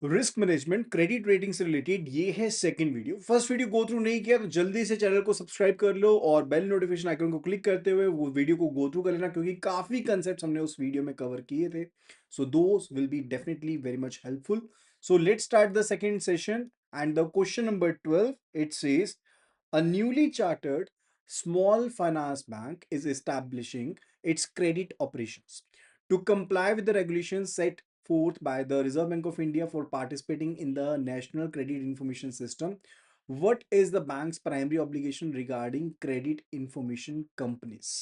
Risk management credit rating से related ये है second video. First video go through नहीं किया तो जल्दी से चैनल को सब्सक्राइब कर लो और बेल नोटिफिकेशन आइकन को क्लिक करते हुए वो वीडियो को गो थ्रू कर लेना, क्योंकि काफी कंसेप्ट्स हमने उस वीडियो में कवर किए थे। So those will be definitely very much helpful. So let's start the second session and the question number 12 it says a newly chartered small finance bank is establishing its credit operations to comply with the regulations set forth by the Reserve Bank of India for participating in the National Credit Information System. What is the bank's primary obligation regarding credit information companies?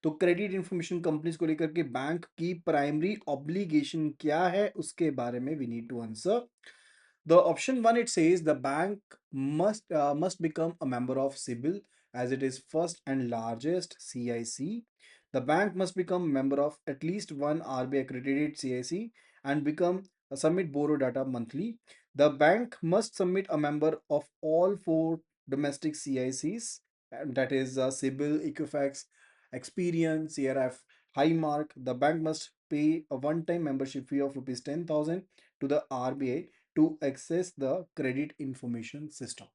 तो credit information companies को लेकर के bank की primary obligation क्या है उसके बारे में we need to answer. The option one, it says the bank must become a member of CIBIL as it is first and largest CIC. The bank must become member of at least one RBI accredited CIC and become submit borrow data monthly. The bank must submit a member of all four domestic CICs, and that is CIBIL, Equifax, Experian, CRF, Highmark. The bank must pay a one-time membership fee of rupees 10,000 to the RBI to access the credit information system.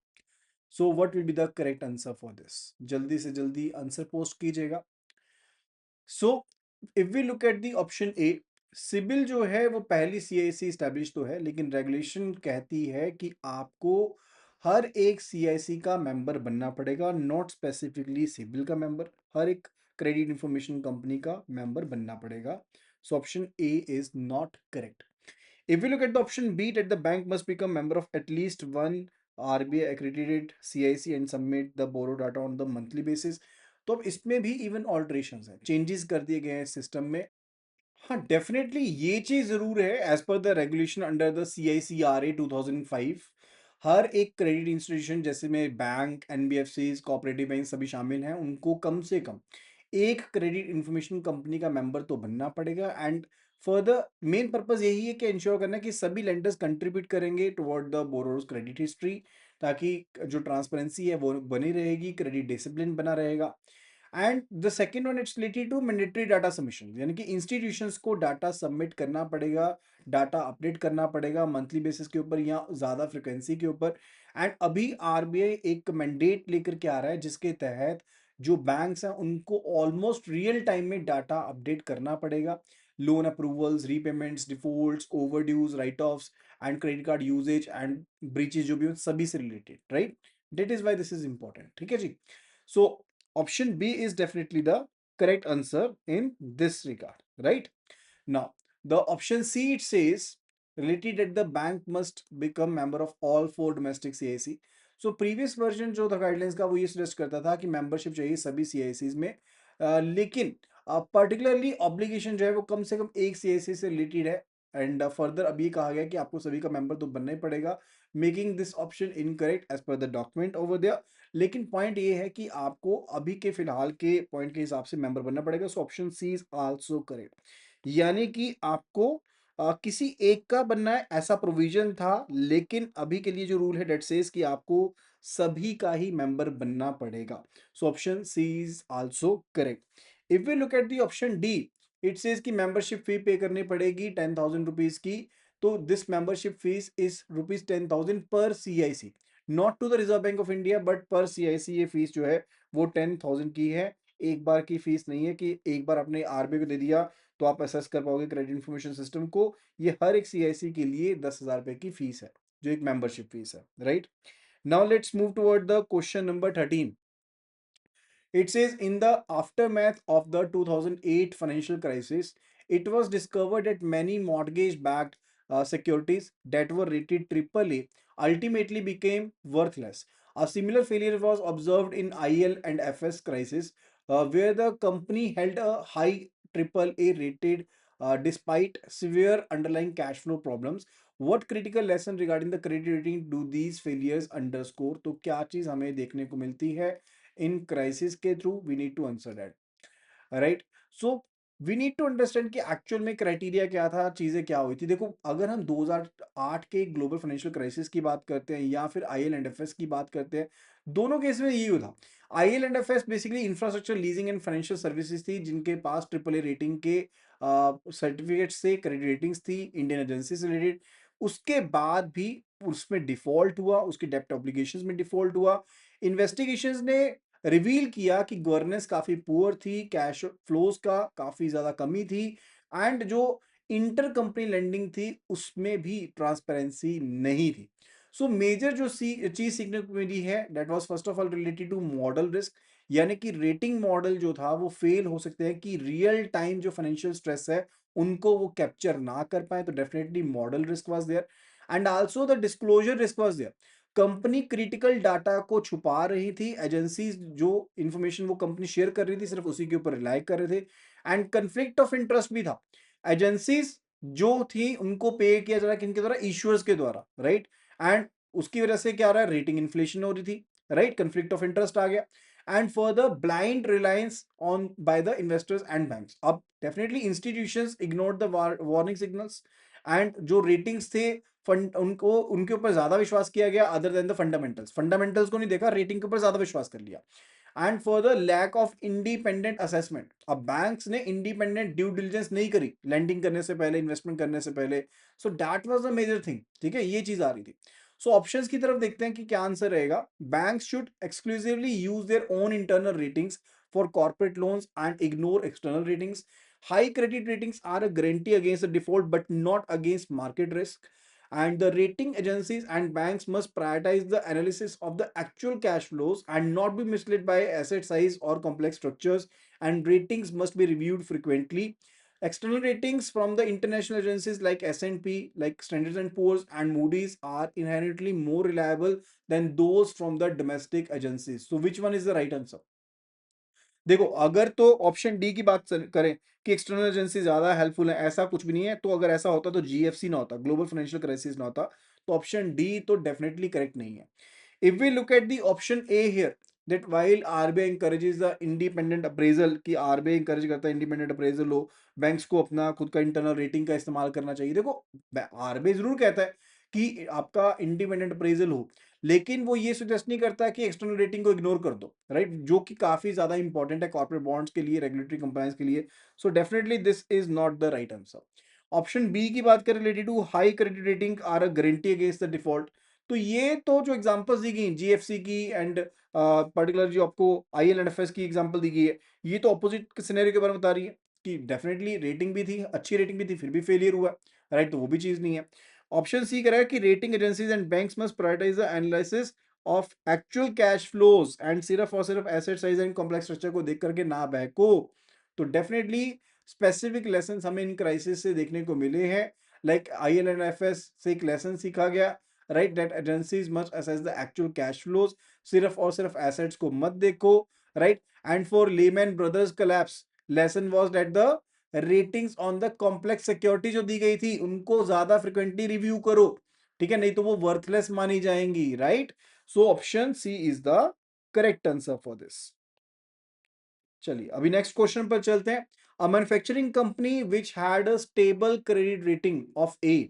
So what will be the correct answer for this? जल्दी से जल्दी answer post कीजिएगा. So if we look at the option A, CIBIL जो है वो पहली CIC establish तो है, लेकिन रेगुलेशन कहती है कि आपको हर एक सीआईसी का मेंबर बनना पड़ेगा, नॉट स्पेसिफिकली सिबिल का मेंबर, हर एक क्रेडिट इंफॉर्मेशन कंपनी का मेंबर बनना पड़ेगा. So option A is not correct. If we look at the option B, that the bank must become member of at least one RBI accredited CIC and submit the borrow data on the monthly basis, तो अब इसमें भी even ऑल्ट्रेशंस हैं, changes कर दिए गए हैं system में. हाँ, डेफिनेटली ये चीज जरूर है. As per the regulation under the CICRA 2005, हर एक क्रेडिट इंस्टीट्यूशन जैसे में बैंक, एनबीएफसी, कोऑपरेटिव बैंक सभी शामिल हैं, उनको कम से कम एक क्रेडिट इंफॉर्मेशन कंपनी का मेंबर तो बनना पड़ेगा. एंड फर्दर मेन पर्पस यही है कि इंश्योर करना कि सभी लेंडर्स कंट्रीब्यूट करेंगे toward the borrowers credit history, ताकि जो ट्रांसपेरेंसी है वो बनी रहेगी, क्रेडिट डिसिप्लिन बना रहेगा. And the second one it's related to mandatory data submission, यानी कि इंस्टीट्यूशंस को डाटा सबमिट करना पड़ेगा, डाटा अपडेट करना पड़ेगा मंथली बेसिस के ऊपर या ज़्यादा फ्रिक्वेंसी के ऊपर. एंड अभी आरबीआई एक मैंडेट लेकर के आ रहा है जिसके तहत जो बैंक्स हैं उनको ऑलमोस्ट रियल टाइम में डाटा अपडेट करना पड़ेगा. Loan approvals, repayments, defaults, overdues, write offs and credit card usages and breaches जो भी हो सभी से related, right. That is why this is important. ठीक है जी. सो option B is definitely the correct answer in this regard, right? Now, the option C, it says related that the bank must become member of all four domestic CIC. So previous version जो था guidelines का वो ये suggest करता था कि membership चाहिए सभी CICs में, लेकिन पर्टिकुलरली ऑब्लिगेशन जो है वो कम से कम एक CIC से रिलेटेड है. एंड फर्दर अभी ये कहा गया कि आपको सभी का मेंबर तो बनना ही पड़ेगा, making this option incorrect as per the document over there. लेकिन पॉइंट ये है कि आपको अभी के फिलहाल के पॉइंट के हिसाब से मेंबर बनना पड़ेगा. So option C is also correct, यानी कि आपको किसी एक का बनना है ऐसा प्रोविजन था, लेकिन अभी के लिए जो रूल है डेट सेज कि आपको सभी का ही मेंबर बनना पड़ेगा. So option C is also correct. If we look at the option D, it says कि मेंबरशिप फी पे करनी पड़ेगी 10,000 रुपीज की. तो this membership fees is rupees 10,000 per CIC, not to the Reserve Bank of India but per CIC ये fees जो है वो 10,000 की है. एक बार की फीस नहीं है कि एक बार आपने आरबीआई को दे दिया तो आप असेस कर पाओगे क्रेडिट इंफॉर्मेशन सिस्टम को. ये हर एक सीआईसी के लिए 10,000 रुपए की फीस है, जो एक मेंबरशिप फीस है, right. Now let's move toward the question number 13. It says in the aftermath of the 2008 financial crisis, it was discovered that many mortgage-backed securities that were rated AAA ultimately became worthless. A similar failure was observed in IL and FS crisis, where the company held a high AAA rated despite severe underlying cash flow problems. What critical lesson regarding the credit rating do these failures underscore? तो क्या चीज हमें देखने को मिलती है इन crisis के through? We need to answer that, right. So we need to understand कि एक्चुअल में क्राइटेरिया क्या था, चीजें क्या हुई थी. देखो, अगर हम 2008 के ग्लोबल फाइनेंशियल क्राइसिस की बात करते हैं या फिर आईएल एंड एफएस की बात करते हैं, दोनों केस में यही था. IL and FS basically infrastructure leasing and financial services थी, जिनके पास ट्रिपल ए रेटिंग के सर्टिफिकेट्स थे, क्रेडिट रेटिंग्स थी इंडियन एजेंसी से रिलेटेड. उसके बाद भी उसमें डिफ़ॉल्ट हुआ, उसकी डेब्ट ऑब्लिगेशंस में डिफ़ॉल्ट हुआ। इन्वेस्टिगेशंस ने रिवील किया कि गवर्नेंस काफ़ी पुअर थी, कैश फ्लोज़ का काफ़ी ज़्यादा कमी थी एंड जो इंटर कंपनी लेंडिंग थी, उसमें भी ट्रांसपेरेंसी नहीं थी। सो मेजर जो चीज़ सीखने को मिली है, that was first of all related to model risk, यानी कि रेटिंग मॉडल जो था वो फेल हो सकते हैं कि रियल टाइम जो फाइनेंशियल स्ट्रेस है उनको वो कैप्चर ना कर पाए, तो definitely model risk was there and also the disclosure risk was there. Company critical data को छुपा रही थी, एजेंसीज जो इंफॉर्मेशन वो कंपनी शेयर कर रही थी सिर्फ उसी के ऊपर रिलाई कर रहे थे एंड कंफ्लिक्ट ऑफ इंटरेस्ट भी था। एजेंसीज जो थी उनको पे किया जा रहा है किनके द्वारा, इश्यूअर्स के द्वारा, राइट। एंड उसकी वजह से क्या हो रहा है, रेटिंग इन्फ्लेशन हो रही थी, राइट, कंफ्लिक्ट ऑफ इंटरेस्ट आ गया and further blind reliance on by the investors and banks. अब definitely institutions ignored the warning signals and जो ratings थे फंड उनको उनके ऊपर ज्यादा विश्वास किया गया other than the fundamentals, fundamentals को नहीं देखा, रेटिंग के ऊपर ज्यादा विश्वास कर लिया and further lack of independent assessment. अब बैंक्स ने इंडिपेंडेंट ड्यू डिलिजेंस नहीं करी लैंडिंग करने से पहले, इन्वेस्टमेंट करने से पहले, so that was the major thing, ठीक है, ये चीज आ रही थी। सो ऑप्शंस की तरफ देखते हैं कि क्या आंसर रहेगा। Banks should exclusively use their own internal ratings for corporate loans and ignore external ratings. High credit ratings are a guarantee against the default but not against market risk. And the rating agencies and banks must prioritize the analysis of the actual cash flows and not be misled by asset size or complex structures. And ratings must be reviewed frequently. External ratings from the international agencies like S&P, like Standards and Poor's and Moody's are inherently more reliable than those from the domestic agencies. So which one is the right answer? देखो, अगर तो option D की बात करें कि external agency ज्यादा helpful है, ऐसा कुछ भी नहीं है। तो अगर ऐसा होता तो जीएफसी ना होता, ग्लोबल फाइनेंशियल क्राइसिस ना होता। तो ऑप्शन डी तो डेफिनेटली करेक्ट नहीं है। If we look at the option A here, that while RBI encourages the independent appraisal, कि RBI encourage करता है independent appraisal हो, बैंक्स को अपना खुद का इंटरनल रेटिंग का इस्तेमाल करना चाहिए। देखो, RBI जरूर कहता है कि आपका इंडिपेंडेंट अप्रेजल हो, लेकिन वो ये सजेस्ट नहीं करता कि एक्सटर्नल रेटिंग को इग्नोर कर दो, राइट, जो कि काफी ज्यादा इंपॉर्टेंट है कॉर्पोरेट बॉन्ड्स के लिए, रेगुलेटरी कंप्लायंस के लिए। So definitely this is not the right answer. Option B की बात करें, related to high credit rating are a guarantee against the default. तो ये तो जो एग्जांपल्स दी गई जीएफसी की एंड पर्टिकुलर जो आपको आईएलएनएफएस की एग्जांपल दी गई है, ये तो ऑपोजिट सिनेरियो के बारे में बता रही है कि डेफिनेटली रेटिंग भी थी, अच्छी रेटिंग भी थी, फिर भी फेलियर हुआ, राइट, तो वो भी चीज नहीं है। ऑप्शन सी कह रहा है कि rating agencies and banks must prioritize the analysis of actual cash flows and सिर्फ और सिर्फ asset size and complex structure को देख करके ना बहको। तो डेफिनेटली स्पेसिफिक लेसन हमें इन क्राइसिस से देखने को मिले हैं, लाइक आईएलएनएफएस से एक लेसन सीखा गया, right, that agencies must assess the actual cash flows, सिर्फ और सिर्फ एसेट्स को मत देखो, right. And for layman brothers collapse, lesson was that the ratings on the complex security जो दी गई थी उनको ज्यादा फ्रिक्वेंटली रिव्यू करो, ठीक है, नहीं तो वो वर्थलेस मानी जाएंगी, right. So option C is the correct answer for this. चलिए अभी नेक्स्ट क्वेश्चन पर चलते हैं। A manufacturing company which had a stable credit rating of A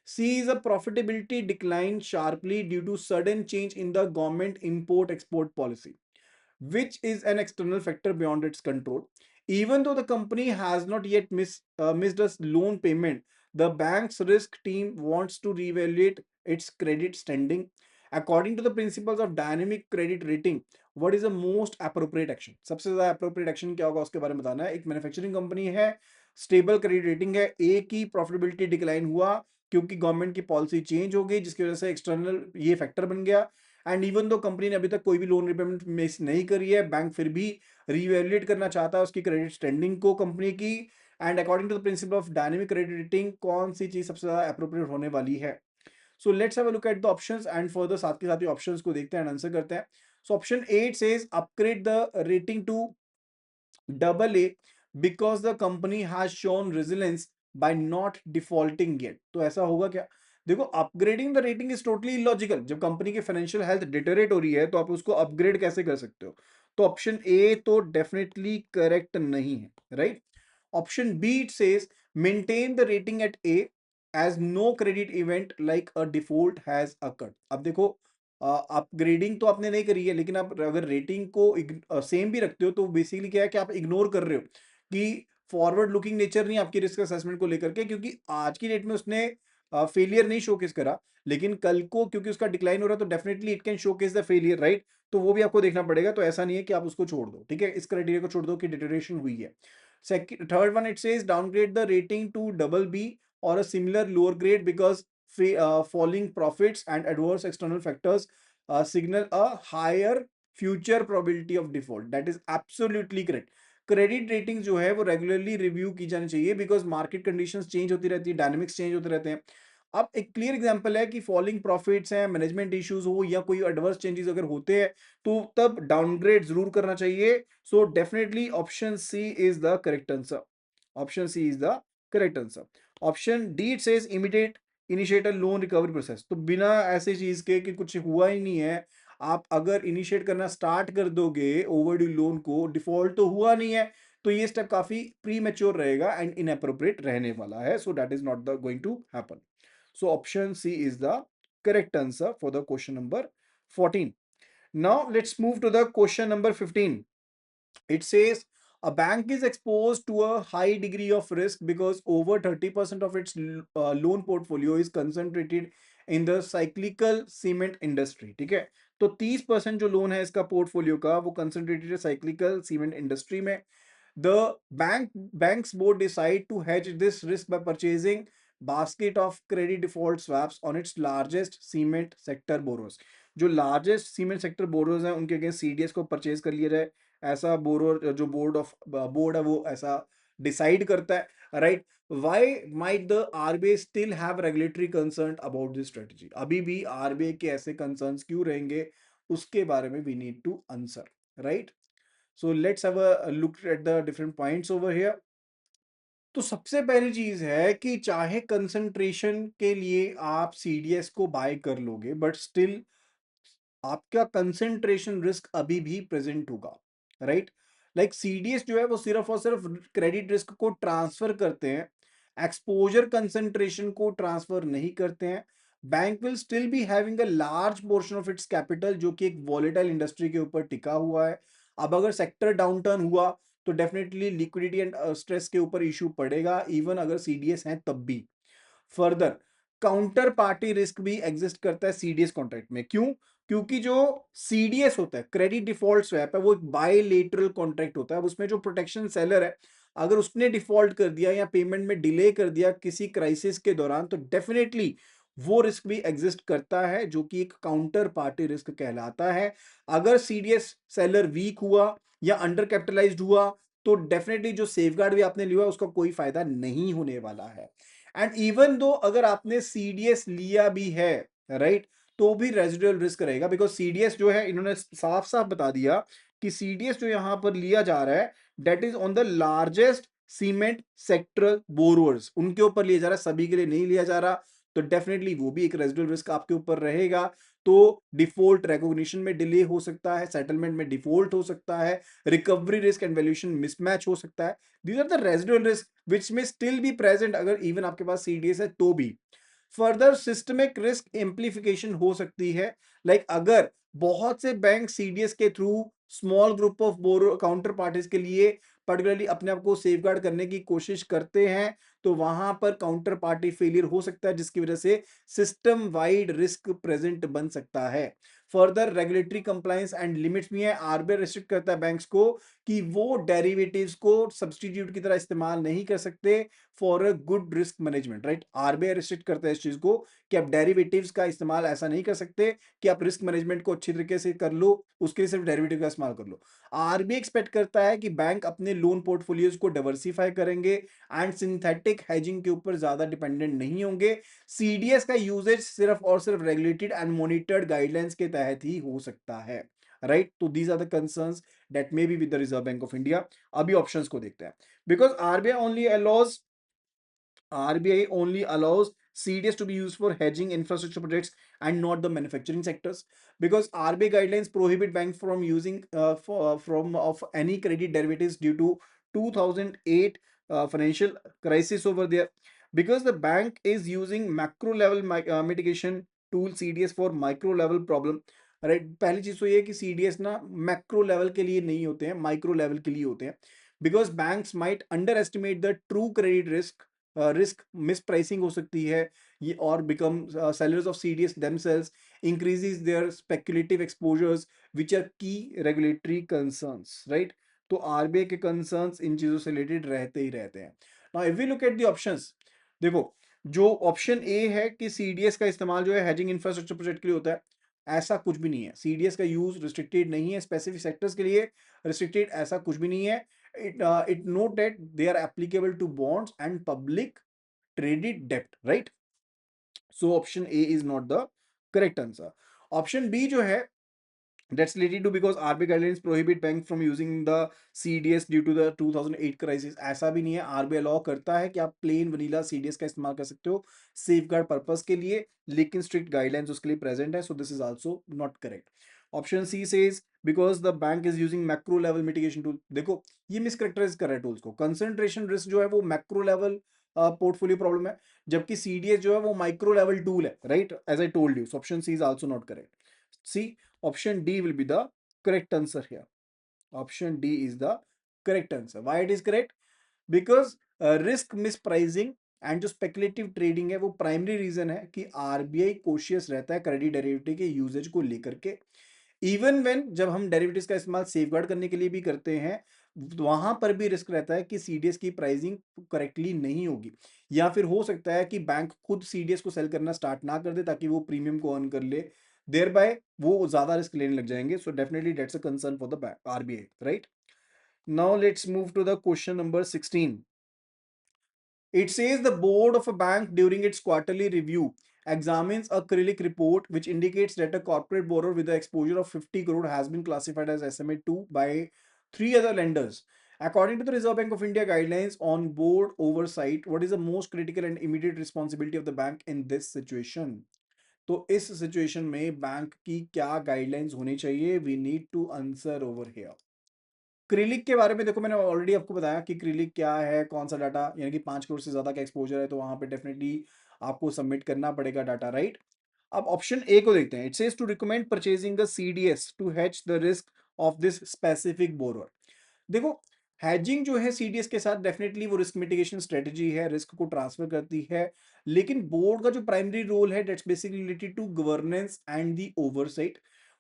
sees a profitability decline sharply due to sudden change in the government import export policy, which is an external factor beyond its control. Even though the company has not yet missed a loan payment, the bank's risk team wants to reevaluate its credit standing. According to the principles of dynamic credit rating, what is the most appropriate action? सबसे ज्यादा appropriate action क्या होगा उसके बारे में बताना है। एक मैन्युफैक्चरिंग कंपनी है, स्टेबल क्रेडिट रेटिंग है, ए की प्रॉफिटेबिलिटी डिक्लाइन हुआ क्योंकि गवर्नमेंट की पॉलिसी चेंज हो गई जिसकी वजह से एक्सटर्नल ये फैक्टर बन गया। एंड इवन दो कंपनी ने अभी तक कोई भी लोन रिपेमेंट मिस नहीं करी है, बैंक फिर भी रिवैल्यूएट करना चाहता है उसकी क्रेडिट स्टैंडिंग को कंपनी की। And according to the principle of dynamic credit rating कौन सी चीज सबसे ज्यादा अप्रोप्रिएट होने वाली है। So let's have a look at the options and further साथ के साथ ही ऑप्शंस को देखते हैं एंड आंसर करते हैं। So option 8 says upgrade the rating to double A because the company has shown resilience by not defaulting yet. तो ऐसा होगा क्या? देखो, upgrading the rating is totally illogical. जब कंपनी की फाइनेंशियल हेल्थ डिटेरियोरेट हो रही है तो आप उसको अपग्रेड कैसे कर सकते हो? तो ऑप्शन ए तो डेफिनेटली करेक्ट नहीं है, right. Option B it says maintain the rating at A as no credit event like a default has occurred. अब देखो, अपग्रेडिंग तो आपने नहीं करी है, लेकिन आप अगर रेटिंग को सेम भी रखते हो तो बेसिकली क्या है कि आप इग्नोर कर रहे हो कि फॉरवर्ड लुकिंग नेचर नहीं आपकी रिस्क असेसमेंट को लेकर के, क्योंकि आज की डेट में उसने फेलियर नहीं शोकेस करा, लेकिन कल को क्योंकि उसका डिक्लाइन हो रहा है तो definitely it can showcase the failure, right? तो वो भी आपको देखना पड़ेगा। तो ऐसा नहीं है कि आप उसको छोड़ दो, ठीक है? इस क्राइटेरिया को छोड़ दो कि डिटेरियोरेशन हुई है। Second third one, it says downgrade the rating to double B और a similar lower grade because falling profits and adverse external factors signal a higher future probability of default. That is absolutely correct. Credit rating जो है वो regularly review की जानी चाहिए because market conditions change होती रहती है, डायनेमिक्स चेंज होते रहते हैं। अब एक क्लियर एग्जांपल है कि फॉलिंग प्रॉफिट्स हैं, मैनेजमेंट इश्यूज हो या कोई एडवर्स चेंजेस अगर होते हैं तो तब डाउनग्रेड जरूर करना चाहिए। So definitely option C is the correct answer. Option C is the correct answer. Option D it says immediate initiate a loan recovery process. तो बिना ऐसी चीज के कि कुछ हुआ ही नहीं है, आप अगर इनिशिएट करना स्टार्ट कर दोगे ओवरड्यू लोन को, डिफॉल्ट तो हुआ नहीं है, तो ये स्टेप काफी प्री मैच्योर रहेगा एंड इनएप्रोप्रिएट रहने वाला है। So that is not the going to happen. So option C is the correct answer for the question number 14. Now let's move to the question number 15. It says a bank is exposed to a high degree of risk because over 30% of its loan portfolio is concentrated in the cyclical cement industry. ठीक है? तो 30% जो loan है इसका portfolio का वो concentrated है cyclical cement industry में। The bank's board decide to hedge this risk by purchasing basket of credit default swaps on its largest cement sector borrowers. जो लार्जेस्ट सीमेंट सेक्टर बोरोज हैं उनके against CDS को purchase कर लिया जाए, ऐसा बोरो जो बोर्ड है वो ऐसा डिसाइड करता है, right? Why might the RBI still have regulatory concern about this strategy? अभी भी आरबीआई के ऐसे कंसर्न्स क्यों रहेंगे, उसके बारे में we need to answer, right? So let's have a look at the different points over here. तो सबसे पहली चीज है कि चाहे कंसंट्रेशन के लिए आप सीडीएस को बाय कर लोगे, बट स्टिल आपका कंसंट्रेशन रिस्क अभी भी प्रेजेंट होगा, राइट? लाइक सीडीएस जो है वो सिर्फ और सिर्फ क्रेडिट रिस्क को ट्रांसफर करते हैं, एक्सपोजर कंसंट्रेशन को ट्रांसफर नहीं करते हैं। Bank will still be having a large portion of its capital जो कि एक वॉलेटाइल इंडस्ट्री के ऊपर टिका हुआ है। अब अगर सेक्टर डाउनटर्न हुआ तो डेफिनेटली लिक्विडिटी एंड स्ट्रेस के ऊपर इश्यू पड़ेगा, इवन अगर सीडीएस है तब भी। फर्दर काउंटर पार्टी रिस्क भी एग्जिस्ट करता है सीडीएस कॉन्ट्रैक्ट में। क्यों? क्योंकि जो सीडीएस होता है, क्रेडिट डिफॉल्ट स्वैप है, वो एक बायलेटरल कॉन्ट्रैक्ट होता है। अब उसमें जो प्रोटेक्शन सेलर है, अगर उसने डिफॉल्ट कर दिया या पेमेंट में डिले कर दिया किसी क्राइसिस के दौरान, तो डेफिनेटली वो रिस्क भी एग्जिस्ट करता है जो कि एक काउंटर पार्टी रिस्क कहलाता है। अगर सीडीएस सेलर वीक हुआ या अंडर कैपिटलाइज्ड हुआ तो डेफिनेटली जो सेफगार्ड भी आपने लिया उसका कोई फायदा नहीं होने वाला है। एंड इवन दो अगर आपने सीडीएस लिया भी है, राइट, तो भी रेजिडुअल रिस्क रहेगा बिकॉज सीडीएस जो है इन्होंने साफ साफ बता दिया कि सीडीएस जो यहां पर लिया जा रहा है that is on the largest cement sectoral borrowers, उनके ऊपर लिया जा रहा है, सभी के लिए नहीं लिया जा रहा। तो डेफिनेटली वो भी एक रेजिडुअल रिस्क आपके ऊपर रहेगा। तो डिफॉल्ट रिकॉग्निशन में डिले हो सकता है, सेटलमेंट में डिफॉल्ट हो सकता है, recovery risk and valuation mismatch हो सकता है। These are the residual risk which may still be present अगर इवन आपके पास सीडीएस है तो भी। फर्दर सिस्टमिक रिस्क एम्प्लीफिकेशन हो सकती है, लाइक अगर बहुत से बैंक सीडीएस के through small group of borrow counterparties के लिए पर्टिकुलरली अपने आप को सेफगार्ड करने की कोशिश करते हैं, तो वहां पर काउंटर पार्टी फेलियर हो सकता है जिसकी वजह से सिस्टम वाइड रिस्क प्रेजेंट बन सकता है। Further regulatory compliance and limits भी है, आरबीआई रिस्ट्रिक्ट करता है बैंक्स को कि वो डेरिवेटिव्स को सब्सटीट्यूट की तरह इस्तेमाल नहीं कर सकते for a good risk management, right? RBI restrict करता है इस चीज को कि आप डेरिवेटिव्स का इस्तेमाल ऐसा नहीं कर सकते कि आप रिस्क मैनेजमेंट को अच्छी तरीके से कर लो, उसके लिए सिर्फ डेरिवेटिव का इस्तेमाल कर लो। आरबीआई एक्सपेक्ट करता है कि बैंक अपने लोन पोर्टफोलियोज को डाइवर्सिफाई करेंगे एंड सिंथेटिक हेजिंग के ऊपर ज्यादा डिपेंडेंट नहीं होंगे। सीडीएस का यूजेज सिर्फ और सिर्फ रेगुलेटेड एंड मॉनिटर्ड गाइडलाइंस के तहत ही हो सकता है, राइट? तो these are the concerns that may be with the Reserve Bank of India. अभी ऑप्शंस को देखते हैं। Because RBI only allows CDS to be used for hedging infrastructure projects and not the manufacturing sectors, because RBI guidelines prohibit banks from using from of any credit derivatives due to 2008 financial crisis over there, because the bank is using macro level mitigation tool CDS for micro level problem, right? पहली चीज तो ये है कि CDS ना macro level के लिए नहीं होते हैं, माइक्रो लेवल के लिए होते हैं। Because banks might under estimate the true credit risk, risk miss pricing हो सकती है or become sellers of CDS themselves, increases their speculative exposures, which are key regulatory concerns, right? तो आरबीआई के concerns इन चीजों से रिलेटेड रहते ही रहते हैं. Now if we look at the options, देखो जो ऑप्शन ए है कि सीडीएस का इस्तेमाल जो है हेजिंग इंफ्रास्ट्रक्चर प्रोजेक्ट के लिए होता है, ऐसा कुछ भी नहीं है. सीडीएस का यूज रिस्ट्रिक्टेड नहीं है स्पेसिफिक सेक्टर्स के लिए, रिस्ट्रिक्टेड ऐसा कुछ भी नहीं है. It note that they are applicable to bonds and public traded debt, right? So option A is not the correct answer. Option B जो है, that's related to because RBI guidelines prohibit banks from using the CDS due to the 2008 crisis. ऐसा भी नहीं है, RBI law करता है कि आप प्लेन वनीला CDS का इस्तेमाल कर सकते हो सेफ गार्ड पर्पज के लिए, लेकिन स्ट्रिक्ट गाइडलाइंस उसके लिए प्रेजेंट है. So this is also not correct. Option she says because the bank is using macro level mitigation tool. देखो ये मिसकरेक्टराइज कर रहा है टूल्स को. कंसंट्रेशन रिस्क जो है वो मैक्रो लेवल पोर्टफोलियो प्रॉब्लम है, जबकि सीडीएस जो है वो माइक्रो लेवल टूल है, right? As I told you, option C is also not correct. C, option D will be the correct answer here. Option D is the correct answer. Why it is correct? Because risk mispricing and जो speculative trading है वो primary reason है कि RBI cautious रहता है credit derivative के usage को लेकर के. इवन व्हेन जब हम डेरिवेटिव्स का इस्तेमाल सेफगार्ड करने के लिए भी करते हैं, वहां पर भी रिस्क रहता है कि सीडीएस की प्राइसिंग करेक्टली नहीं होगी, या फिर हो सकता है कि बैंक खुद सीडीएस को सेल करना स्टार्ट ना कर दे ताकि वो प्रीमियम को अर्न कर ले, देयर बाय वो ज्यादा रिस्क लेने लग जाएंगे. So definitely that's a concern for the RBI, right? Now let's move to the question number 16. It says the board of a bank during its quarterly review examines a CRILIC report which indicates that a corporate borrower with an exposure of 50 crore has been classified as SMA2 by three other lenders. According to the Reserve Bank of India guidelines on board oversight, what is the most critical and immediate responsibility of the bank in this situation? तो इस situation में bank की क्या guidelines होनी चाहिए? We need to answer over here. क्रिलिक के बारे में देखो, मैंने ऑलरेडी आपको बताया कि क्रिलिक क्या है, कौन सा डाटा, यानी कि 5 करोड़ से ज्यादा का एक्सपोजर है तो वहां पे डेफिनेटली आपको सबमिट करना पड़ेगा डाटा, राइट? अब ऑप्शन ए को देखते हैं. It says to recommend purchasing the CDS to hedge the risk of this specific borrower. देखो हैजिंग जो है सीडीएस के साथ डेफिनेटली वो रिस्क मिटिगेशन स्ट्रेटजी है, रिस्क को ट्रांसफर करती है, लेकिन बोर्ड का जो प्राइमरी रोल है that's basically related to governance and the oversight.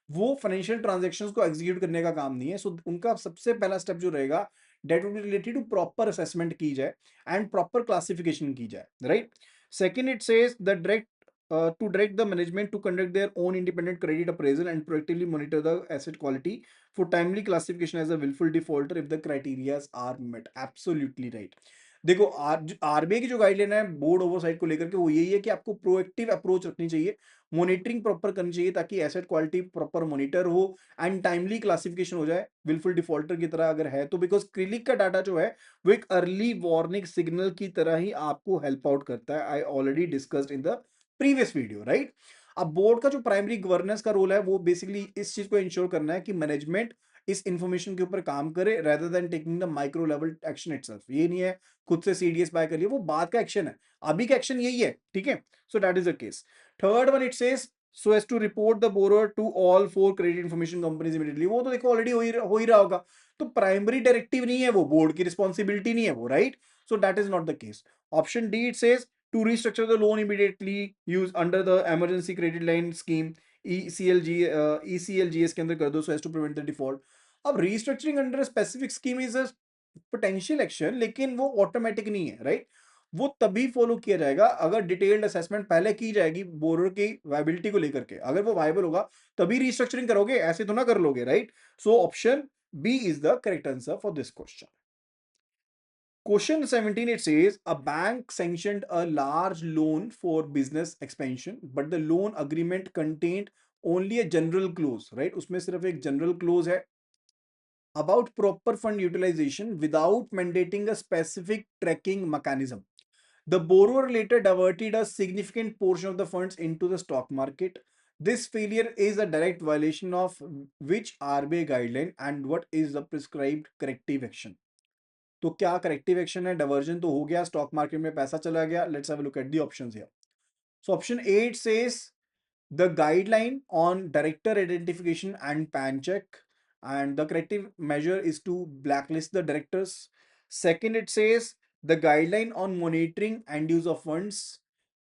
वो फाइनेंशियल ट्रांजैक्शंस को एग्जीक्यूट करने का काम नहीं है. सो उनका सबसे पहला स्टेप जो रहेगा that would be related to proper assessment की जाए एंड प्रॉपर क्लासिफिकेशन की जाए, right? Second, it says the direct to direct the management to conduct their own independent credit appraisal and proactively monitor the asset quality for timely classification as a willful defaulter if the criteria are met. Absolutely right. देखो RBI की जो guideline है board oversight को लेकर के वो यही है कि आपको प्रोएक्टिव अप्रोच रखनी चाहिए, मॉनिटरिंग प्रॉपर करनी चाहिए ताकि एसेट क्वालिटी प्रॉपर मॉनिटर हो एंड टाइमली क्लासिफिकेशन हो जाए विलफुल डिफॉल्टर की तरह अगर है तो. बिकॉज क्रिलिक का डाटा जो है वो एक अर्ली वार्निंग सिग्नल की तरह ही आपको हेल्प आउट करता है. I already discussed in the previous video, right? अब बोर्ड का जो प्राइमरी गवर्नेंस का रोल है वो बेसिकली इस चीज को इंश्योर करना है कि मैनेजमेंट इस इंफॉर्मेशन के ऊपर काम करे rather than taking the micro level action itself. ये नहीं है खुद से सीडीएस बाय कर लिया, वो बाद का एक्शन है, अभी का एक्शन यही है, ठीक है? So that is the case. Third one, it says so as to report the borrower to all four credit information companies immediately. वो तो देखो ऑलरेडी हो ही रहा होगा, तो प्राइमरी डायरेक्टिव नहीं है, वो बोर्ड की रिस्पॉन्सिबिलिटी नहीं है वो, right? So that is not the case. Option D, it says to restructure the loan immediately use under the emergency credit line scheme ECLG ECLGS के अंदर कर दो so as to prevent the default. अब restructuring under a specific scheme is a potential action, लेकिन वो automatic नहीं है, right? वो तभी फॉलो किया जाएगा अगर डिटेल्ड असेसमेंट पहले की जाएगी बोरोर की वायबिलिटी को लेकर के. अगर वो वायबल होगा तभी रिस्ट्रक्चरिंग करोगे, ऐसे तो ना कर लोगे, right? So option B is the correct answer for this question. Question 17, it says a bank sanctioned a large loan for business expansion, but the loan agreement contained only a general clause, right? उसमें सिर्फ एक general clause है about proper fund utilization without mandating a specific tracking mechanism. The borrower later diverted a significant portion of the funds into the stock market. This failure is a direct violation of which RBI guideline and what is the prescribed corrective action? तो क्या corrective action है? Diversion तो हो गया, stock market में पैसा चला गया. Let's have a look at the options here. So option 8 says the guideline on director identification and PAN check and the corrective measure is to blacklist the directors. Second, it says the guideline on monitoring and use of funds.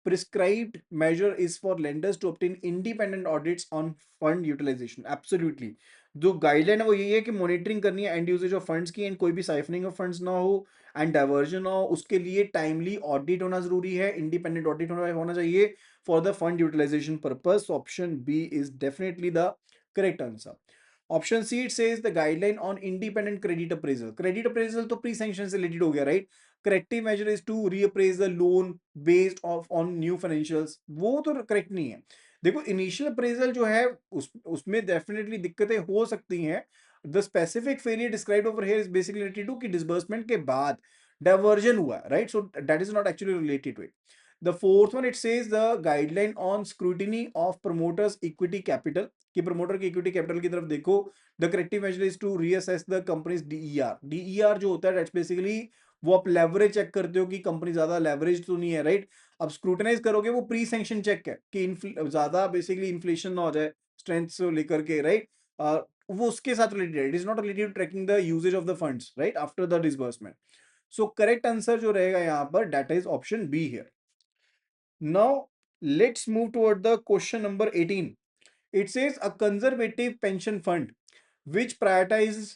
prescribed measure is for lenders to obtain independent audits on fund utilization. Absolutely. जो guideline है वो यही है कि monitoring करनी है and usage of funds की, and कोई भी साइफनिंग ऑफ फंड्स ना हो एंड डाइवर्जन ना हो, उसके लिए टाइमली ऑडिट होना जरूरी है, इंडिपेंडेंट ऑडिट होना चाहिए for the fund utilization purpose. Option B is definitely the correct answer. Option C it says the guideline on independent credit appraisal. Credit appraisal तो प्री सैंक्शन से रिलेटेड हो गया, right. Corrective measure is to reappraise the loan based of on new financials. वो तो correct नहीं है. देखो initial appraisal जो है उसमें डेफिनेटली दिक्कतें हो सकती हैं. The specific failure described over here is basically related to कि डिसबर्समेंट के बाद डाइवर्जन हुआ है, right. So that is not actually related to it. The fourth one, it says the guideline on scrutiny of promoters equity capital, कि promoter की equity capital की तरफ देखो. The corrective measure is to reassess the company's DER. DER जो होता है that's basically वो आप leverage चेक करते हो कि कंपनी ज्यादा leverage तो नहीं है, राइट. अब स्क्रूटनाइज करोगे वो प्री सैंक्शन चेक है कि ज्यादा बेसिकली इन्फ्लेशन ना हो जाए स्ट्रेंथ से लेकर के, राइट. वो उसके साथ रिलेटेड है. It is not related to tracking the usage of the funds, right, after the disbursement. So correct answer जो रहेगा यहाँ पर that is option B here. Now, let's move toward the question number 18. It says a conservative pension fund which prioritizes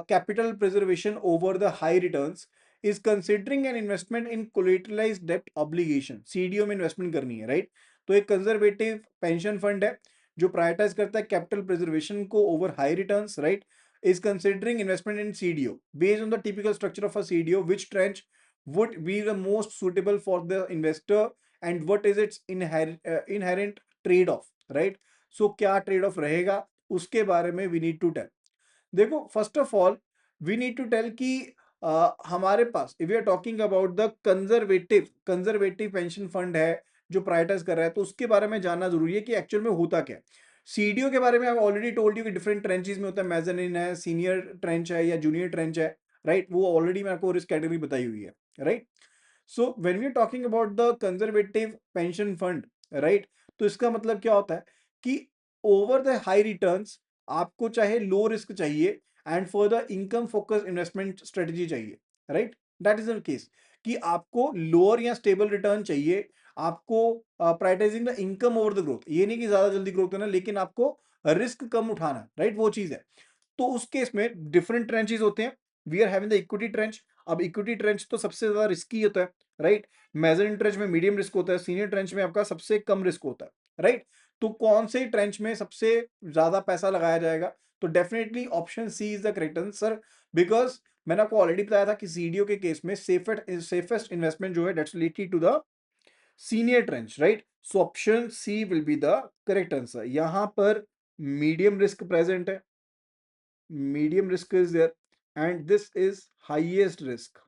capital preservation over the high returns is considering an investment in collateralized debt obligation. CDO में investment करनी है, right. तो एक conservative pension fund है जो prioritise करता है capital preservation को over high returns, right. is considering investment in CDO based on the typical structure of a CDO, which tranche would be the most suitable for the investor and what is its inherent trade off, right. So क्या trade off रहेगा उसके बारे में we need to tell. देखो first of all we need to tell कि हमारे पास if we are talking about the conservative pension fund है जो प्रायोरिटाइज कर रहा है, तो उसके बारे में जानना जरूरी है कि एक्चुअल में होता क्या है. सीडीओ के बारे में आई ऑलरेडी टोल्ड यू कि डिफरेंट ट्रेंचेस में होता है. मेजनिन है, सीनियर ट्रेंच है या जूनियर ट्रेंच है, राइट. वो ऑलरेडी मैं आपको रिस्क कैटेगरी बताई हुई है, right. So when we are talking about the conservative pension fund, right, तो इसका मतलब क्या होता है कि ओवर द हाई रिटर्न्स आपको चाहे लो रिस्क चाहिए and for the income focus investment strategy चाहिए, right. That is the case कि आपको लोअर या स्टेबल रिटर्न चाहिए. आपको prioritizing the income over the growth, ये नहीं कि ज्यादा जल्दी ग्रोथ करना, लेकिन आपको रिस्क कम उठाना, राइट, वो चीज है. तो उस केस में डिफरेंट ट्रेंचेस होते हैं. We are having the equity tranche. अब इक्विटी ट्रेंच तो सबसे ज्यादा रिस्की होता है, राइट. मेजरिन ट्रेंच में मीडियम रिस्क होता है, सीनियर ट्रेंच में आपका सबसे कम रिस्क होता है, राइट. तो कौन से ट्रेंच में सबसे ज्यादा पैसा लगाया जाएगा, तो definitely option C is the correct answer. Because मैंने आपको ऑलरेडी बताया था कि सीडीओ के केस में सेफेस्ट इन्वेस्टमेंट जो है that's related to the senior tranche, right. So option C will be the correct answer. यहां पर मीडियम रिस्क प्रेजेंट है, medium risk is there, and this is highest risk.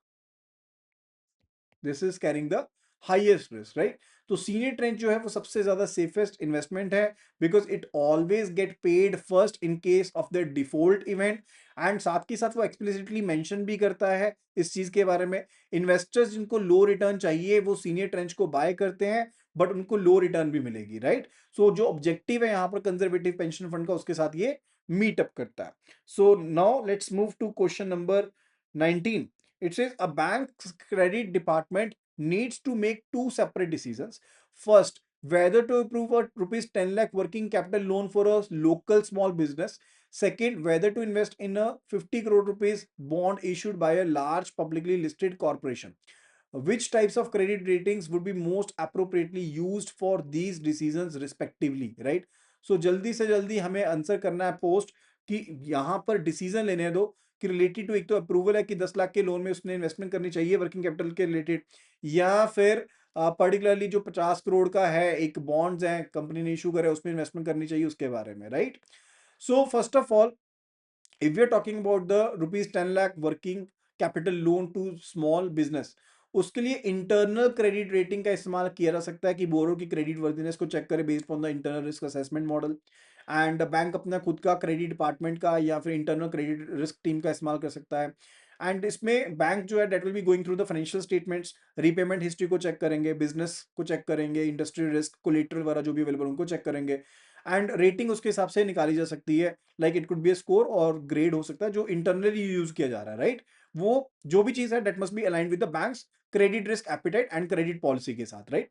This is carrying the highest risk, right. तो senior trench जो है वो सबसे ज्यादा safest investment है because it always get paid first in case of the default event. And साथ के साथ वो एक्सप्लिसिटली मेंशन भी करता है इस चीज के बारे में. इन्वेस्टर्स जिनको लो रिटर्न चाहिए वो सीनियर ट्रेंच को बाय करते हैं, बट उनको लो रिटर्न भी मिलेगी, राइट. सो जो ऑब्जेक्टिव है यहाँ पर कंजर्वेटिव पेंशन फंड का, उसके साथ ये मीटअप करता है. So now let's move to question number 19. It says a bank's credit department needs to make two separate decisions. First, whether to approve a rupees 10 lakh working capital loan for a local small business. Second, whether to invest in a 50 crore rupees bond issued by a large publicly listed corporation. Which types of credit ratings would be most appropriately used for these decisions respectively, right. So जल्दी से जल्दी हमें answer करना है post कि यहाँ पर decision लेने दो कि रिलेटेड टू, एक तो अप्रूवल है कि 10 लाख के लोन में उसने इन्वेस्टमेंट करनी चाहिए वर्किंग कैपिटल के रिलेटेड, या फिर पर्टिकुलरली जो 50 करोड़ का है एक बॉन्ड्स हैं कंपनी ने इशू करे उसमें इन्वेस्टमेंट करनी चाहिए उसके बारे में, right. So first of all if we are talking about the rupees 10 lakh working capital loan to small business, उसके लिए इंटरनल क्रेडिट रेटिंग का इस्तेमाल किया जा सकता है कि बोरो की क्रेडिट वर्दीनेस को चेक करे based on the internal risk assessment model. And bank अपना खुद का क्रेडिट डिपार्टमेंट का या फिर इंटरनल क्रेडिट रिस्क टीम का इस्तेमाल कर सकता है. एंड इसमें बैंक जो है that will be going through the financial statements, repayment history को चेक करेंगे, बिजनेस को चेक करेंगे, इंडस्ट्री रिस्क, कोलेटरल वगैरह जो भी अवेलेबल उनको चेक करेंगे. एंड रेटिंग उसके हिसाब से निकाली जा सकती है, like it could be score और ग्रेड हो सकता है जो इंटरनली यूज किया जा रहा है, राइट. वो जो भी चीज है that must be aligned with the bank's credit risk appetite and credit policy के साथ, right.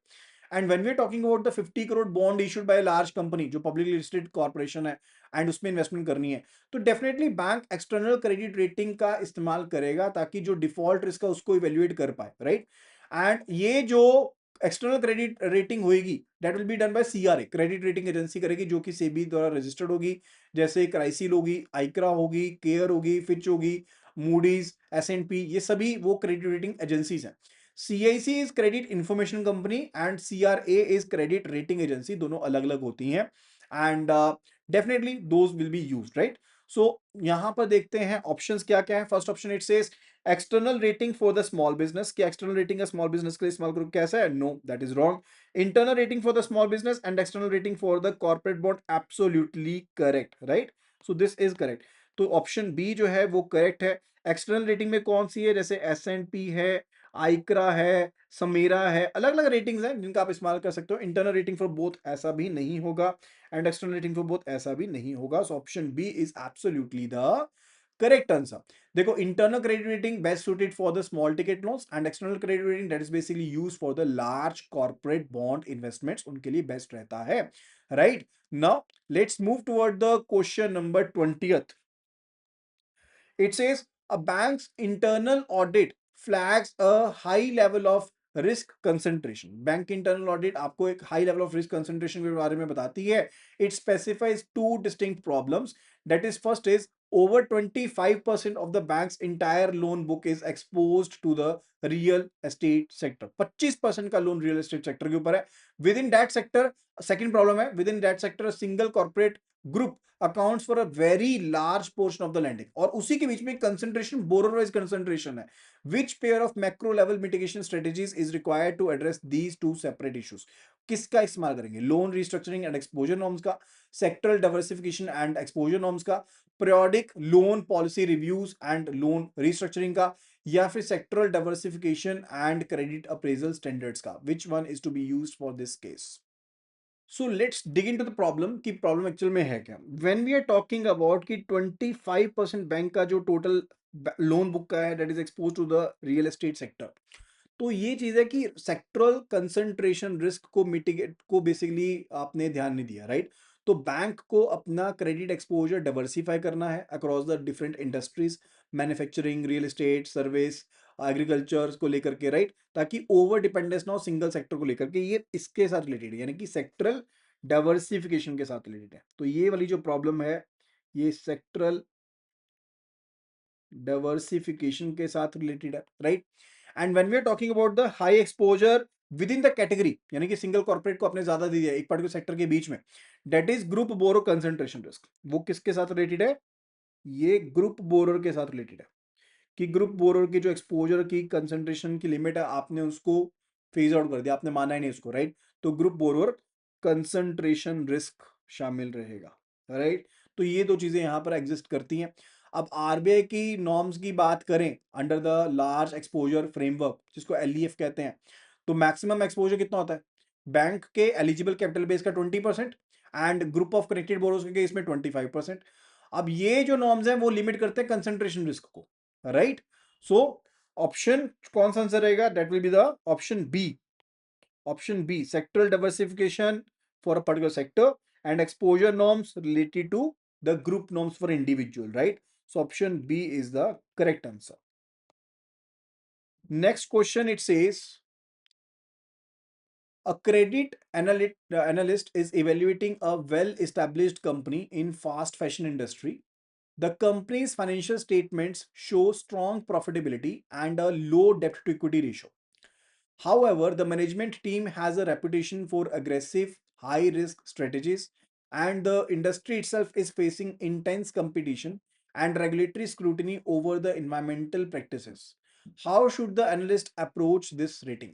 And when we are talking about the 50 crore bond issued by large company जो पब्लिकली लिस्टेड कॉर्पोरेशन है एंड उसमें इन्वेस्टमेंट करनी है, तो definitely bank external credit rating का इस्तेमाल करेगा ताकि जो डिफॉल्ट रिस्क है उसको इवेल्युएट कर पाए, राइट। एंड ये जो एक्सटर्नल क्रेडिट रेटिंग होगी that will be done by CRA, credit rating agency करेगी जो कि सेबी द्वारा रजिस्टर्ड होगी, जैसे क्राइसिल होगी, आइक्रा होगी, केयर होगी, फिच होगी, मूडीज, एस&पी, ये सभी वो क्रेडिट रेटिंग एजेंसीज हैं। CIC is credit information company and CRA is credit rating agency, दोनों अलग अलग होती हैं and definitely those will be used, right. So यहां पर देखते हैं ऑप्शंस क्या क्या है। First option it says external rating for the small business, कि एक्सटर्नल रेटिंग का स्मॉल बिजनेस के लिए स्मॉल ग्रुप कैसा है, no that is wrong. Internal rating for the small business and external rating for the corporate bond, absolutely correct, right. So this is correct, तो option B जो है वो correct है। External rating में कौन सी है, जैसे एस&पी है, आइक्रा है, समीरा है, अलग अलग रेटिंग्स हैं जिनका आप इस्तेमाल कर सकते हो। इंटरनल रेटिंग फॉर बोथ ऐसा भी नहीं होगा and external rating for both ऐसा भी नहीं होगा। So option B is absolutely the correct answer. देखो, internal credit rating best suited for the small ticket loans and external credit rating that is basically used for the large corporate bond investments, उनके लिए best रहता है, right. Now let's move toward the question number 20th। It says a bank's internal audit flags a high level of risk concentration. Bank internal audit आपको एक high level of risk concentration के बारे में बताती है। It specifies two distinct problems, that is first is over 25% of the bank's entire loan book is exposed to the real estate sector। 25% का loan real estate sector के ऊपर है। Within that sector, second problem है, within that sector single corporate group accounts for a very large portion of the lending, और उसी के बीच में कंसंट्रेशन, बोरोर वाइज कंसंट्रेशन है। Which pair of macro level mitigation strategies is required to address these two separate issues. किसका इस्तेमाल करेंगे, loan restructuring and exposure norms का, sectoral diversification and exposure norms का, periodic loan policy reviews and loan restructuring का, या फिर sectoral diversification and credit appraisal standards का। Which one is to be used for this case. So let's dig into the problem कि problem actual में है क्या। When we are talking about कि 25% bank का जो टोटल लोन बुक का है that is expose to the real estate sector, तो ये चीज है कि सेक्टरल कंसंट्रेशन रिस्क को मिटिगेट को बेसिकली आपने ध्यान नहीं दिया, राइट। तो बैंक को अपना क्रेडिट एक्सपोजर डाइवर्सिफाई करना है across the different industries, manufacturing, real estate, service, agriculture को लेकर के, राइट, ताकि ओवर डिपेंडेंस ना हो सिंगल सेक्टर को लेकर के। ये इसके साथ रिलेटेड है, यानी कि सेक्टरल डाइवर्सिफिकेशन के साथ रिलेटेड है। तो ये वाली जो प्रॉब्लम है ये सेक्टरल डाइवर्सिफिकेशन के साथ रिलेटेड है, right. And when we are talking about the high exposure within the category, यानी कि सिंगल कॉर्पोरेट को आपने ज्यादा दे दिया एक पर्टिकुलर सेक्टर के बीच में, that is group borrow concentration risk. वो किसके साथ रिलेटेड है, ये ग्रुप बोरोर के साथ रिलेटेड है, कि ग्रुप बोरोर की जो एक्सपोजर की कंसंट्रेशन की लिमिट है आपने उसको फेज आउट कर दिया, आपने माना ही नहीं उसको, राइट। तो ग्रुप बोरोर कंसंट्रेशन रिस्क शामिल रहेगा, राइट। तो ये दो चीजें यहां पर एग्जिस्ट करती हैं। अब आरबीआई की नॉर्म्स की बात करें under the large exposure framework, जिसको एलईएफ कहते हैं, तो मैक्सिमम एक्सपोजर कितना होता है, बैंक के एलिजिबल कैपिटल बेस का 20% and group of connected borrows के केस में 25%। अब ये जो नॉर्म्स हैं वो लिमिट करते हैं कंसंट्रेशन रिस्क को, राइट। सो ऑप्शन कौन सा आंसर रहेगा, that will be the option B. Option B, sectoral diversification for a particular sector and exposure norms related to the group norms for individual, right. So option B is the correct answer. Next question it says a analyst is evaluating a well established company in fast fashion industry. The company's financial statements show strong profitability and a low debt to equity ratio. However, the management team has a reputation for aggressive, high risk strategies, and the industry itself is facing intense competition and regulatory scrutiny over the environmental practices. How should the analyst approach this rating?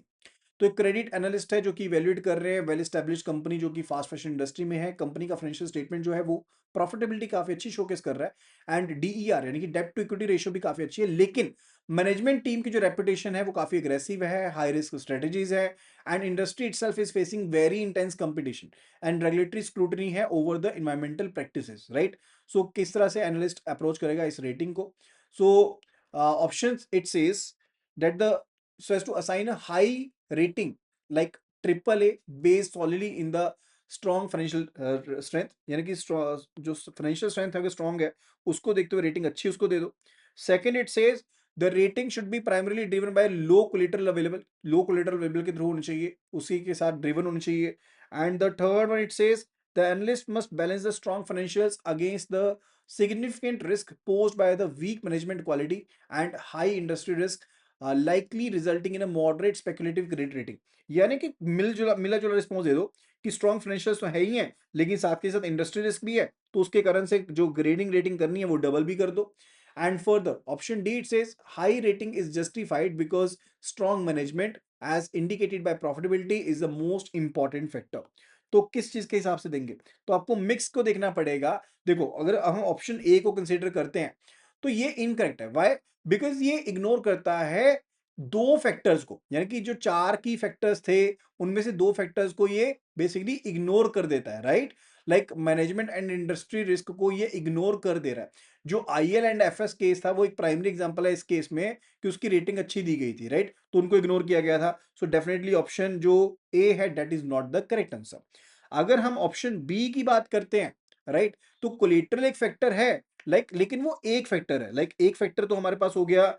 तो एक credit analyst है जो कि evaluate कर रहे हैं well establish company जो कि फास्ट फैशन इंडस्ट्री में है। कंपनी का फाइनेंशियल स्टेटमेंट जो है वो प्रॉफिटेबिलिटी काफी अच्छी शोकेस कर रहा है एंड डीईआर यानी कि डेब्ट टू इक्विटी रेशियो भी काफी अच्छी है, लेकिन मैनेजमेंट टीम की जो रेपुटेशन है वो काफी अग्रेसिव है, हाई रिस्क स्ट्रेटेजीज है and industry itself is facing very intense competition and regulatory scrutiny है over the environmental practices, right. So किस तरह से एनालिस्ट अप्रोच करेगा इस रेटिंग को। So options it says that the so as to assign a high rating like triple A based solidly in the strong financial strength, यानी कि जो financial strength है स्ट्रॉन्ग है, उसको देखते हुए रेटिंग अच्छी उसको दे दो। Second, it says the rating should be primarily driven by low collateral available, low collateral available के थ्रू होनी चाहिए, उसी के साथ ड्रिवन होनी चाहिए। And the third one, it says the analyst must balance the strong financials against the significant risk posed by the weak management quality and high industry risk, likely resulting in a moderate speculative credit rating। यानी कि मिला जुला response दे दो कि strong financials तो है ही हैं, लेकिन साथ के साथ इंडस्ट्री रिस्क भी है, तो उसके कारण से जो ग्रेडिंग रेटिंग करनी है वो डबल भी कर दो। And further option D, it says high rating is justified because strong management as indicated by profitability is the most important factor. तो किस चीज के हिसाब से देंगे, तो आपको मिक्स को देखना पड़ेगा। देखो, अगर हम ऑप्शन ए को कंसीडर करते हैं तो ये इनकरेक्ट है। व्हाई? बिकॉज ये इग्नोर करता है दो फैक्टर्स को, यानी कि जो चार की फैक्टर्स थे उनमें से दो फैक्टर्स को ये बेसिकली इग्नोर कर देता है, right? Like management and industry risk को ये इग्नोर कर दे रहा है। जो आईएल एंड एफएस केस था वो एक प्राइमरी एग्जांपल है इस केस में कि उसकी रेटिंग अच्छी दी गई थी, राइट? तो उनको इग्नोर किया गया था। सो डेफिनेटली ऑप्शन जो ए है that is not the correct answer. अगर हम ऑप्शन बी की बात करते हैं, राइट, तो कोलेटरल एक फैक्टर है, लेकिन वो एक फैक्टर है। एक फैक्टर तो हमारे पास हो गया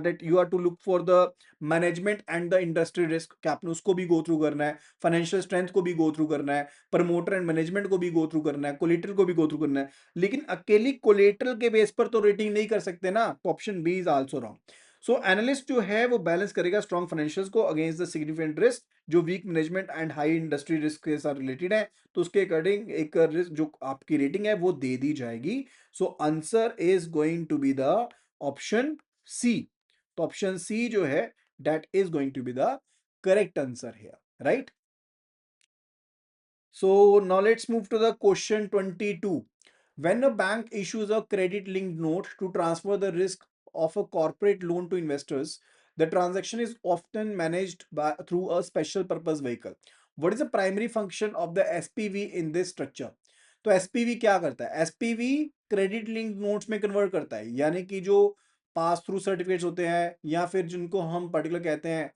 that you are to look for the management and the industry risk, कि आपने उसको भी गो थ्रू करना है, फाइनेंशियल स्ट्रेंथ को भी गो थ्रू करना है, प्रमोटर एंड मैनेजमेंट को भी गो थ्रू करना है, कोलेटरल को भी गो थ्रू करना है। लेकिन अकेली कोलेटरल के बेस पर तो रेटिंग नहीं कर सकते ना, तो option B is also wrong. So analyst जो है वो बैलेंस करेगा स्ट्रॉन्ग फाइनेंशियल्स को अगेंस्ट द सिग्निफिकेंट रिस्क जो weak management and high industry risk के साथ रिलेटेड है, तो उसके अकॉर्डिंग एक रिस्क जो आपकी रेटिंग है वो दे दी जाएगी। So answer is going to be the option C. तो ऑप्शन सी जो है that is going to be the correct answer here, right? So now let's move to the question 22. When a bank issues a credit linked note to transfer the risk of a corporate loan to investors, the transaction is often managed through a special purpose vehicle. What is the primary function of the SPV in this structure? तो SPV क्या करता है? SPV credit linked notes में convert करता है, यानी कि जो पास थ्रू सर्टिफिकेट्स होते हैं या फिर जिनको हम पर्टिकुलर कहते हैं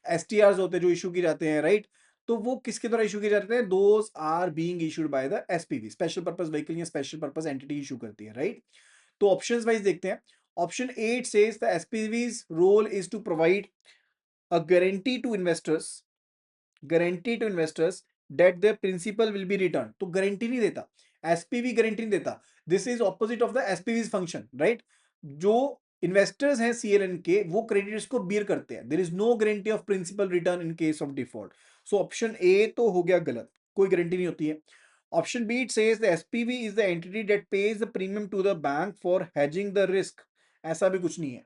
एसटीआर होते हैं जो इशू किए जाते हैं, राइट? तो वो किसके द्वारा इशू किए जाते हैं? Those are being issued by the SPV, special purpose vehicle या स्पेशल पर्पस एंटिटी इशू करती है, राइट? तो ऑप्शंस वाइज देखते हैं। Option 8 says the SPV's role is to provide a guarantee to investors that their principal will be return. तो guarantee नहीं देता, SPV guarantee नहीं देता। This is opposite of the SPV's function, right? जो investors हैं CLN के, वो creditors को बियर करते हैं। There is no guarantee of principal return in case of default. So option A तो हो गया गलत, कोई गारंटी नहीं होती है। Option B, it says the SPV is the entity that pays the premium to the bank for hedging the risk. ऐसा भी कुछ नहीं है,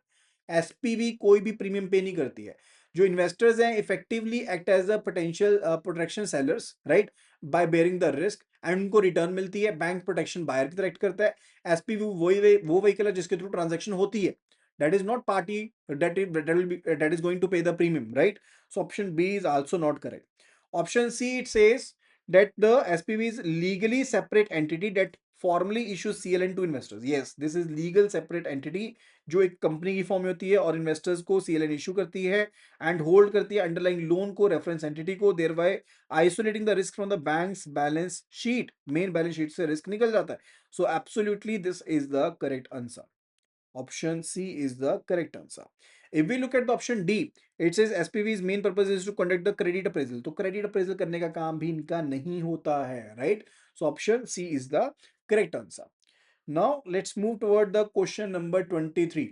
एसपीवी कोई भी प्रीमियम पे नहीं करती है। जो इन्वेस्टर्स हैं effectively act as a potential protection sellers, right, by bearing the risk, and उनको रिटर्न मिलती है। बैंक प्रोटेक्शन बायर की तरह एक्ट करता है। एसपीवी वो व्हीकल है जिसके थ्रू ट्रांजैक्शन होती है। That is not party that is going to pay the premium, right? So option B is also not correct. Option C, it says that the SPV is legally separate entity that formally issues CLN to investors. Yes, this is legal separate entity जो एक company की form में होती है और investors को सीएलएन issue करती है एंड होल्ड करती है अंडरलाइंग लोन को, रेफरेंस एंटिटी को, thereby isolating the risk from the banks balance sheet. Main balance sheet से रिस्क निकल जाता है। So absolutely this is the correct answer. Option C is the correct answer. If we look at the option D, it says SPV's main purpose is to conduct the credit appraisal. तो credit appraisal करने का काम भी इनका नहीं होता है, right? So option C is the correct answer. Now let's move toward the question number 23.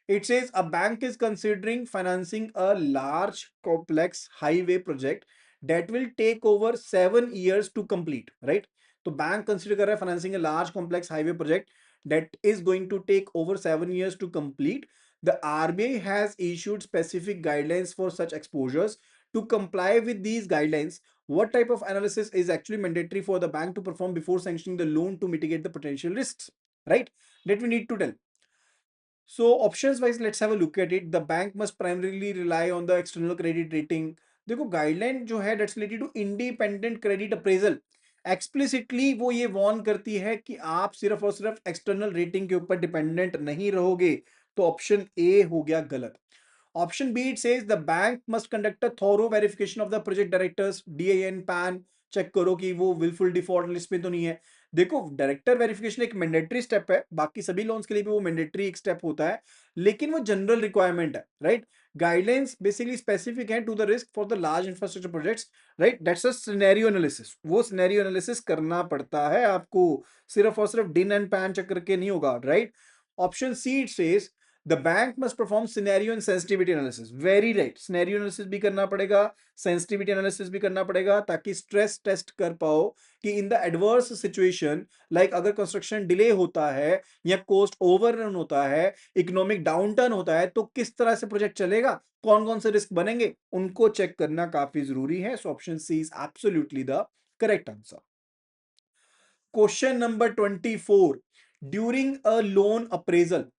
It says a bank is considering financing a large complex highway project that will take over 7 years to complete, right? तो bank consider कर रहा है financing a large complex highway project that is going to take over 7 years to complete. The RBI has issued specific guidelines for such exposures. To comply with these guidelines, what type of analysis is actually mandatory for the bank to perform before sanctioning the loan to mitigate the potential risks, right? That we need to tell. So options wise, let's have a look at it. The bank must primarily rely on the external credit rating. देखो guideline जो है that's related to independent credit appraisal. Explicitly वो ये warn करती है कि आप सिर्फ और सिर्फ एक्सटर्नल रेटिंग के ऊपर डिपेंडेंट नहीं रहोगे। तो ऑप्शन ए हो गया गलत। Option B it says the bank must conduct a thorough verification of the project directors, DIN PAN check करो कि वो विलफुल डिफॉल्ट लिस्ट में तो नहीं है। देखो, डायरेक्टर वेरिफिकेशन एक मैंडेटरी स्टेप है, बाकी सभी लोन्स के लिए भी वो मैंडेटरी एक स्टेप होता है, लेकिन वो जनरल रिक्वायरमेंट है, राइट। गाइडलाइंस बेसिकली स्पेसिफिक है to the risk for the large infrastructure projects, right. That's a scenario analysis, वो सिनेरियो एनालिसिस करना पड़ता है आपको, सिर्फ और सिर्फ डिन एंड पैन चेक करके नहीं होगा, right. Option C it says the bank must perform scenario and sensitivity analysis, very right, scenario analysis भी करना पड़ेगा, सेंसिटिविटी एनालिसिस भी करना पड़ेगा, ताकि स्ट्रेस टेस्ट कर पाओ कि in the adverse situation, like अगर कंस्ट्रक्शन डिले होता है या कोस्ट ओवररन होता है, इकोनॉमिक डाउनटर्न होता है, तो किस तरह से प्रोजेक्ट चलेगा, कौन कौन से रिस्क बनेंगे, उनको चेक करना काफी जरूरी है। So option C is absolutely the correct answer. Question number 24. During a loan appraisal,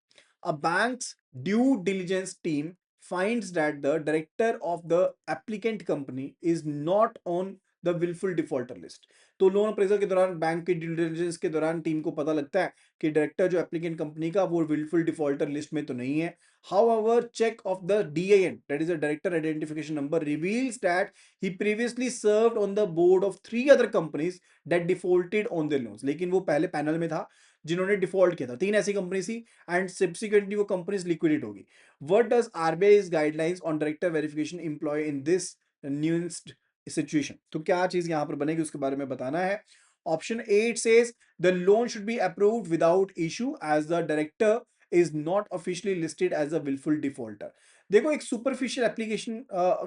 a bank's due diligence team finds that the director of the applicant company is not on the willful defaulter list. तो loan appraisal के दौरान bank के due diligence के दौरान team को पता लगता है कि डायरेक्टर जो एप्लीकेंट कंपनी का वो विलफुल डिफॉल्टर लिस्ट में तो नहीं है। However, check of the DIN, that is a director identification number, reveals that he previously served on the board of 3 other companies that defaulted on their loans. लेकिन वो पहले panel में था जिन्होंने डिफॉल्ट किया था, 3 ऐसी कंपनी थी एंड सब्सिक्वेंटली वो कंपनीज लिक्विडेट होगी। What does RBI's guidelines on director verification employ in this nuanced situation? तो क्या चीज यहां पर बनेगी उसके बारे में बताना है। Option A it says the loan should be approved without issue as the director is not officially listed as a wilful defaulter. देखो, एक सुपरफिशियल एप्लीकेशन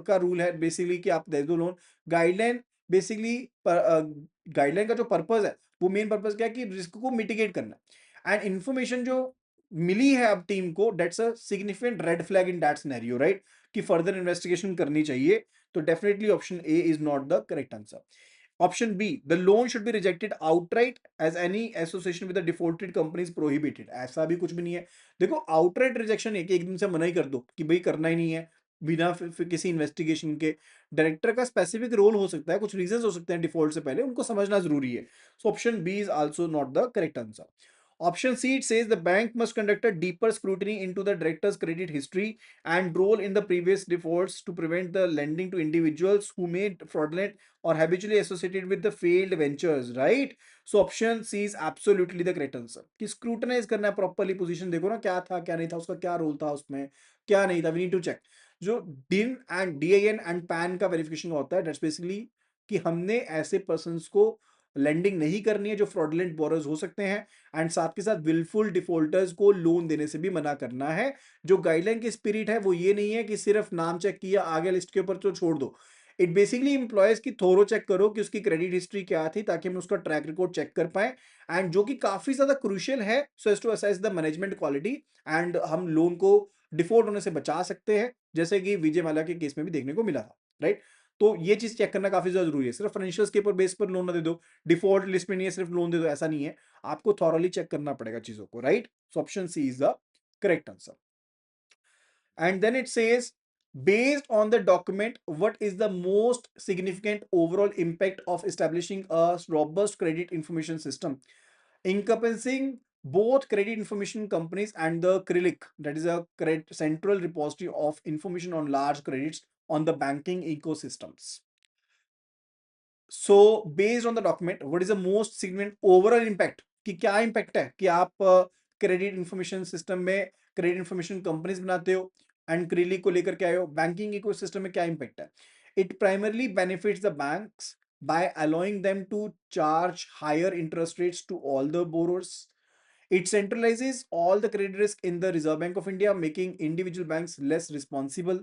का रूल है बेसिकली कि आप दे दो लोन। गाइडलाइन बेसिकली गाइडलाइन का जो पर्पज है वो मेन पर्पज क्या है कि रिस्क को मिटिगेट करना है। एंड इंफॉर्मेशन जो मिली है अब टीम को, that's a significant red flag in that scenario, right, कि फर्दर इन्वेस्टिगेशन करनी चाहिए। तो definitely option A is not the correct answer. Option B the loan should be rejected outright as any association with the defaulted company is prohibited, ऐसा भी कुछ भी नहीं है। देखो, आउटराइट रिजेक्शन है कि एकदम से मना ही कर दो कि भाई करना ही नहीं है बिना फिर किसी इन्वेस्टिगेशन के। डायरेक्टर का स्पेसिफिक रोल हो सकता है, कुछ रीजंस हो सकते हैं डिफॉल्ट से पहले, उनको समझना जरूरी है। So option B is also not the correct answer. Option C, it says the bank must conduct a deeper scrutiny into the director's credit history and role in the previous defaults to prevent the lending to individuals who made fraudulent or habitually associated with the failed ventures, right? So option C is absolutely the correct answer. कि scrutinize करना है properly, position देखो ना क्या था क्या नहीं था, उसका क्या रोल था उसमें, क्या नहीं था, we need to check। जो DIN and DIN and PAN का वेरिफिकेशन होता है, that's basically कि हमने ऐसे पर्सन्स को लेंडिंग नहीं करनी है जो फ्रॉडलेंट बोरर्स हो सकते हैं, एंड साथ के साथ विलफुल डिफॉल्टर्स को लोन देने से भी मना करना है। जो गाइडलाइन की स्पिरिट है वो ये नहीं है कि सिर्फ नाम चेक किया आगे लिस्ट के ऊपर तो छोड़ दो। इट बेसिकली इंप्लॉयज की थोरो चेक करो कि उसकी क्रेडिट हिस्ट्री क्या थी, ताकि हम उसका ट्रैक रिकॉर्ड चेक कर पाए, एंड जो कि काफी ज्यादा क्रूशियल है so as to assess the management quality, and हम लोन को डिफॉल्ट होने से बचा सकते हैं, जैसे कि विजय माल्या के केस में भी देखने को मिला था, राइट। तो ये चीज चेक करना काफी ज्यादा जरूरी है, सिर्फ फाइनेंशियल्स के ऊपर बेस पर लोन ना दे दो, डिफॉल्ट लिस्ट में नहीं है सिर्फ लोन दे दो, ऐसा नहीं है, आपको थॉरली चेक करना पड़ेगा चीजों को, right. So option C is the correct answer. And then it says, based on the document, what is the most significant overall impact of establishing a robust credit information system encompassing both credit information companies and the CRILIC, that is a central repository of information on large credits on the banking ecosystems. So based on the document what is the most significant overall impact, कि क्या impact है कि आप credit information system में credit information companies बनाते हो and credit को लेकर के आए हो, बैंकिंग इकोसिस्टम में क्या इंपैक्ट है। It primarily benefits the banks by allowing them to charge higher interest rates to all the borrowers. It centralizes all the credit risk in the Reserve Bank of India, making individual banks less responsible.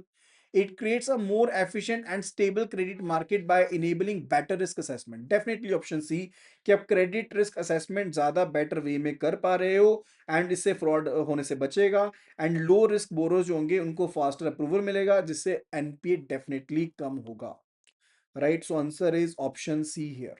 It creates a more efficient and stable credit market by enabling better risk assessment. Definitely option C, कि आप credit risk assessment ज़्यादा better way में कर पा रहे हो and इससे fraud होने से बचेगा, and low risk borrowers जो होंगे उनको faster approval मिलेगा जिससे NPA definitely कम होगा, right? So answer is option C here.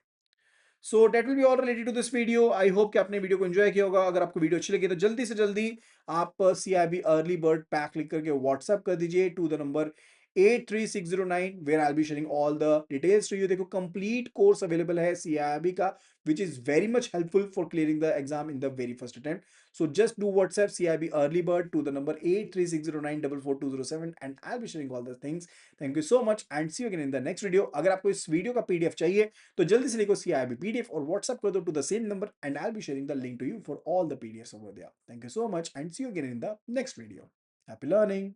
So that will be all related to this video. I hope कि आपने वीडियो को एंजॉय किया होगा। अगर आपको वीडियो अच्छी लगी तो जल्दी से जल्दी आप CIB अर्ली बर्ड पैक लिख करके व्हाट्सएप कर दीजिए to the number 83609, where I'll be sharing all the details to you. देखो complete course available है CIIB का, which is very much helpful for clearing the exam in the very first attempt. So just do WhatsApp CIB early bird to the number 83609444207 and I'll be sharing all the things. Thank you so much and see you again in the next video. अगर आपको इस video का PDF चाहिए तो जल्दी से लिखो CIB PDF और WhatsApp कर दो to the same number and I'll be sharing the link to you for all the PDFs over there. Thank you so much and see you again in the next video. Happy learning.